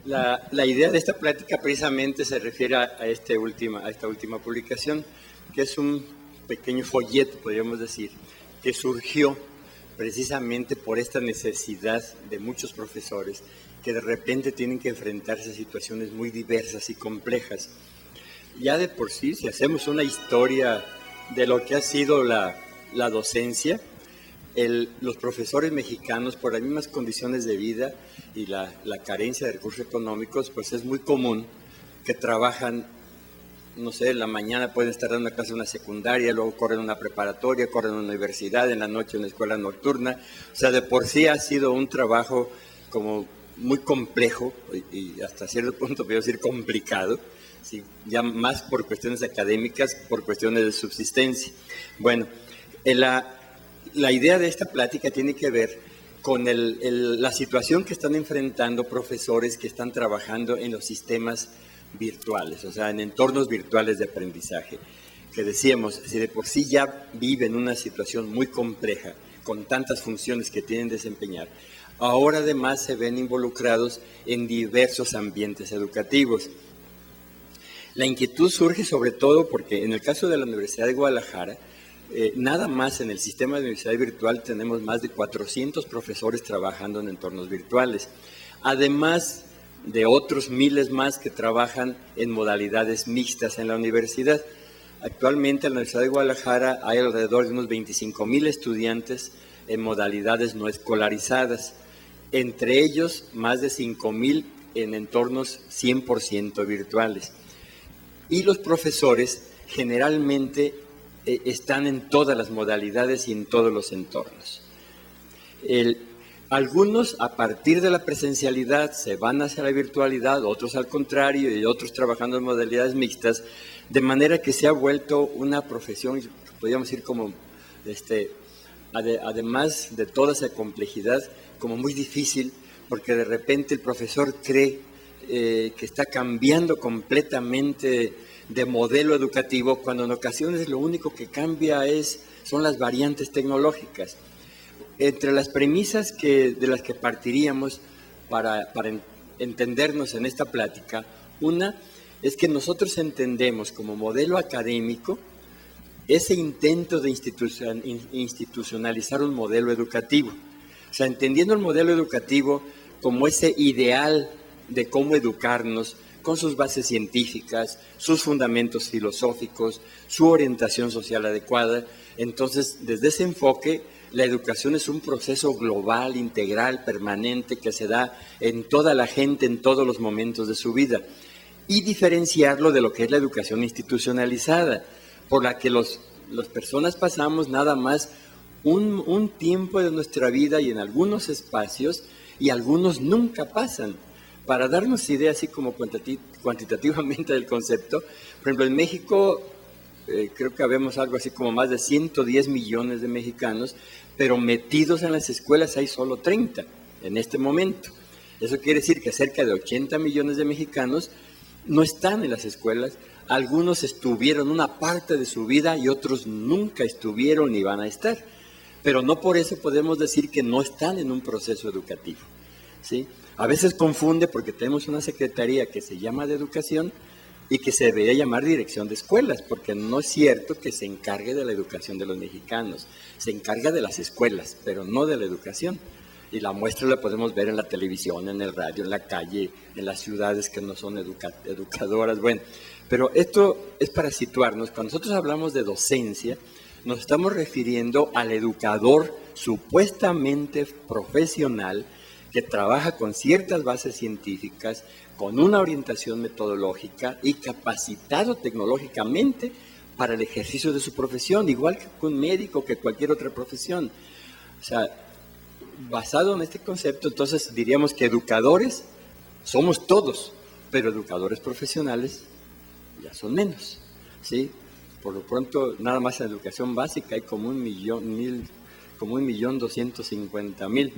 La idea de esta plática precisamente se refiere a esta última publicación, que es un pequeño folleto, podríamos decir, que surgió precisamente por esta necesidad de muchos profesores que de repente tienen que enfrentarse a situaciones muy diversas y complejas. Ya de por sí, si hacemos una historia de lo que ha sido la docencia, los profesores mexicanos, por las mismas condiciones de vida y la carencia de recursos económicos, pues es muy común que trabajan, no sé, en la mañana pueden estar dando una clase en una secundaria, luego corren una preparatoria, corren una universidad, en la noche una escuela nocturna. O sea, de por sí ha sido un trabajo como muy complejo y hasta cierto punto, puedo decir, complicado, ¿sí? Ya más por cuestiones académicas, por cuestiones de subsistencia. Bueno, la idea de esta plática tiene que ver con la situación que están enfrentando profesores que están trabajando en los sistemas virtuales, o sea, en entornos virtuales de aprendizaje. Que decíamos, si de por sí ya viven una situación muy compleja, con tantas funciones que tienen que desempeñar, ahora además se ven involucrados en diversos ambientes educativos. La inquietud surge sobre todo porque en el caso de la Universidad de Guadalajara, nada más en el sistema de universidad virtual tenemos más de 400 profesores trabajando en entornos virtuales, además de otros miles más que trabajan en modalidades mixtas en la universidad. Actualmente en la Universidad de Guadalajara hay alrededor de unos 25,000 estudiantes en modalidades no escolarizadas, entre ellos más de 5,000 en entornos 100% virtuales. Y los profesores generalmente están en todas las modalidades y en todos los entornos. Algunos a partir de la presencialidad se van hacia la virtualidad, otros al contrario y otros trabajando en modalidades mixtas, de manera que se ha vuelto una profesión, podríamos decir como, además de toda esa complejidad, como muy difícil, porque de repente el profesor cree que está cambiando completamente de modelo educativo, cuando en ocasiones lo único que cambia son las variantes tecnológicas. Entre las premisas de las que partiríamos para entendernos en esta plática, una es que nosotros entendemos como modelo académico ese intento de institucionalizar un modelo educativo. O sea, entendiendo el modelo educativo como ese ideal de cómo educarnos, con sus bases científicas, sus fundamentos filosóficos, su orientación social adecuada. Entonces, desde ese enfoque, la educación es un proceso global, integral, permanente, que se da en toda la gente, en todos los momentos de su vida. Y diferenciarlo de lo que es la educación institucionalizada, por la que las personas pasamos nada más un tiempo de nuestra vida y en algunos espacios, y algunos nunca pasan. Para darnos idea así como cuantitativamente del concepto, por ejemplo, en México creo que habemos algo así como más de 110 millones de mexicanos, pero metidos en las escuelas hay solo 30 en este momento. Eso quiere decir que cerca de 80 millones de mexicanos no están en las escuelas. Algunos estuvieron una parte de su vida y otros nunca estuvieron ni van a estar. Pero no por eso podemos decir que no están en un proceso educativo, ¿sí? A veces confunde porque tenemos una secretaría que se llama de educación y que se debería llamar dirección de escuelas, porque no es cierto que se encargue de la educación de los mexicanos, se encarga de las escuelas, pero no de la educación. Y la muestra la podemos ver en la televisión, en el radio, en la calle, en las ciudades que no son educadoras. Bueno, pero esto es para situarnos. Cuando nosotros hablamos de docencia, nos estamos refiriendo al educador supuestamente profesional que trabaja con ciertas bases científicas, con una orientación metodológica y capacitado tecnológicamente para el ejercicio de su profesión, igual que un médico, que cualquier otra profesión. O sea, basado en este concepto, entonces diríamos que educadores somos todos, pero educadores profesionales ya son menos, ¿sí? Por lo pronto, nada más en educación básica hay como 1,250,000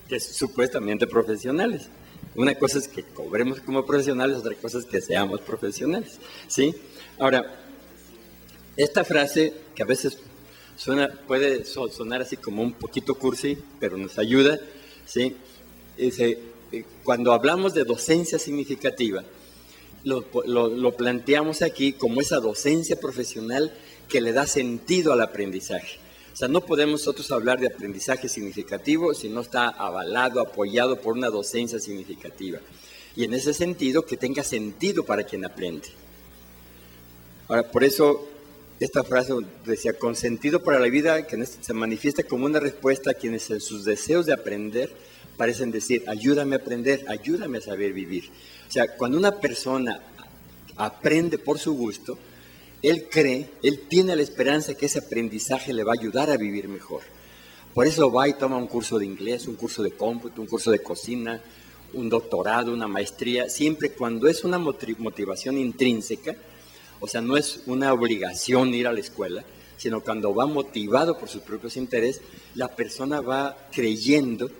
que es supuestamente profesionales. Una cosa es que cobremos como profesionales, otra cosa es que seamos profesionales, ¿sí? Ahora, esta frase, que a veces puede sonar así como un poquito cursi, pero nos ayuda, ¿sí? Dice, cuando hablamos de docencia significativa, lo planteamos aquí como esa docencia profesional que le da sentido al aprendizaje. O sea, no podemos nosotros hablar de aprendizaje significativo si no está avalado, apoyado por una docencia significativa. Y en ese sentido, que tenga sentido para quien aprende. Ahora, por eso, esta frase decía, con sentido para la vida, que se manifiesta como una respuesta a quienes en sus deseos de aprender parecen decir, ayúdame a aprender, ayúdame a saber vivir. O sea, cuando una persona aprende por su gusto, él tiene la esperanza que ese aprendizaje le va a ayudar a vivir mejor. Por eso va y toma un curso de inglés, un curso de cómputo, un curso de cocina, un doctorado, una maestría, siempre cuando es una motivación intrínseca, o sea, no es una obligación ir a la escuela, sino cuando va motivado por sus propios intereses, la persona va creyendo,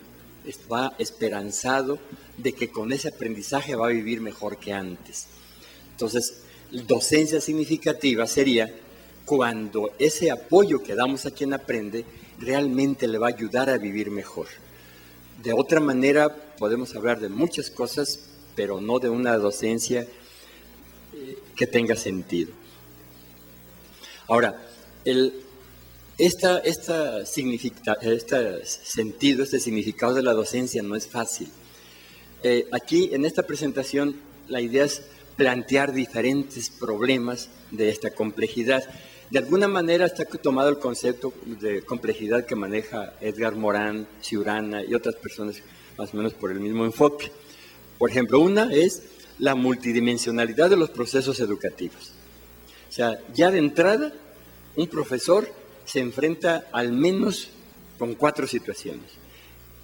va esperanzado de que con ese aprendizaje va a vivir mejor que antes. Entonces, docencia significativa sería cuando ese apoyo que damos a quien aprende realmente le va a ayudar a vivir mejor. De otra manera, podemos hablar de muchas cosas, pero no de una docencia que tenga sentido. Ahora, este significado de la docencia no es fácil. Aquí, en esta presentación, la idea es plantear diferentes problemas de esta complejidad. De alguna manera está tomado el concepto de complejidad que maneja Edgar Morin, Ciurana y otras personas más o menos por el mismo enfoque. Por ejemplo, una es la multidimensionalidad de los procesos educativos. O sea, ya de entrada, un profesor se enfrenta al menos con 4 situaciones.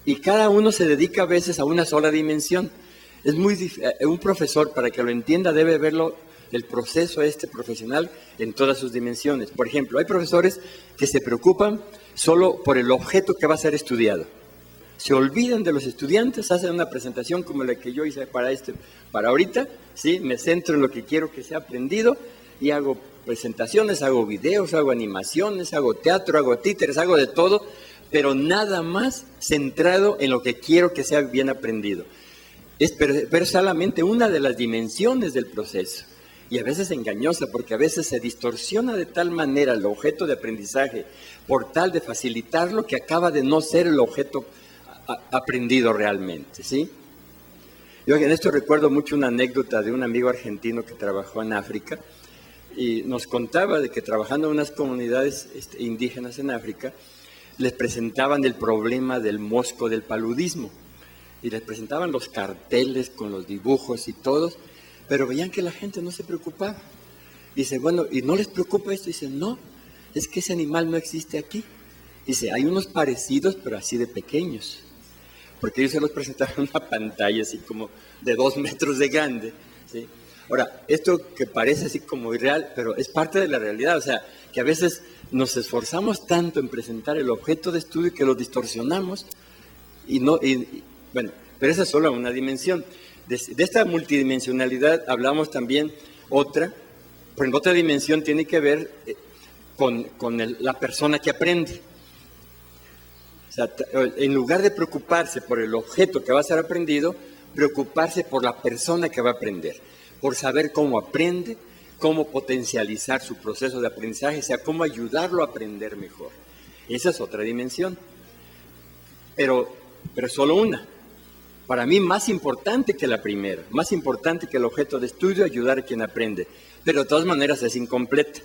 Y cada uno se dedica a veces a una sola dimensión. Es un profesor, para que lo entienda, debe verlo, el proceso profesional en todas sus dimensiones. Por ejemplo, hay profesores que se preocupan solo por el objeto que va a ser estudiado. Se olvidan de los estudiantes, hacen una presentación como la que yo hice para ahorita, ¿sí? Me centro en lo que quiero que sea aprendido y hago presentaciones, hago videos, hago animaciones, hago teatro, hago títeres, hago de todo, pero nada más centrado en lo que quiero que sea bien aprendido. Pero es solamente una de las dimensiones del proceso. Y a veces engañosa, porque a veces se distorsiona de tal manera el objeto de aprendizaje por tal de facilitarlo que acaba de no ser el objeto aprendido realmente, ¿sí? Yo en esto recuerdo mucho una anécdota de un amigo argentino que trabajó en África y nos contaba de que trabajando en unas comunidades indígenas en África les presentaban el problema del mosco del paludismo y les presentaban los carteles con los dibujos y todos, pero veían que la gente no se preocupaba. Dice, bueno, ¿y no les preocupa esto? Dice, no, es que ese animal no existe aquí. Dice, hay unos parecidos, pero así de pequeños. Porque ellos se los presentaron en una pantalla así como de 2 metros de grande, ¿sí? Ahora, esto que parece así como irreal, pero es parte de la realidad. O sea, que a veces nos esforzamos tanto en presentar el objeto de estudio que lo distorsionamos bueno, pero esa es solo una dimensión. De esta multidimensionalidad hablamos también otra dimensión tiene que ver con la persona que aprende. O sea, en lugar de preocuparse por el objeto que va a ser aprendido, preocuparse por la persona que va a aprender, por saber cómo aprende, cómo potencializar su proceso de aprendizaje, o sea, cómo ayudarlo a aprender mejor. Esa es otra dimensión, pero solo una. Para mí más importante que la primera, más importante que el objeto de estudio, ayudar a quien aprende, pero de todas maneras es incompleta.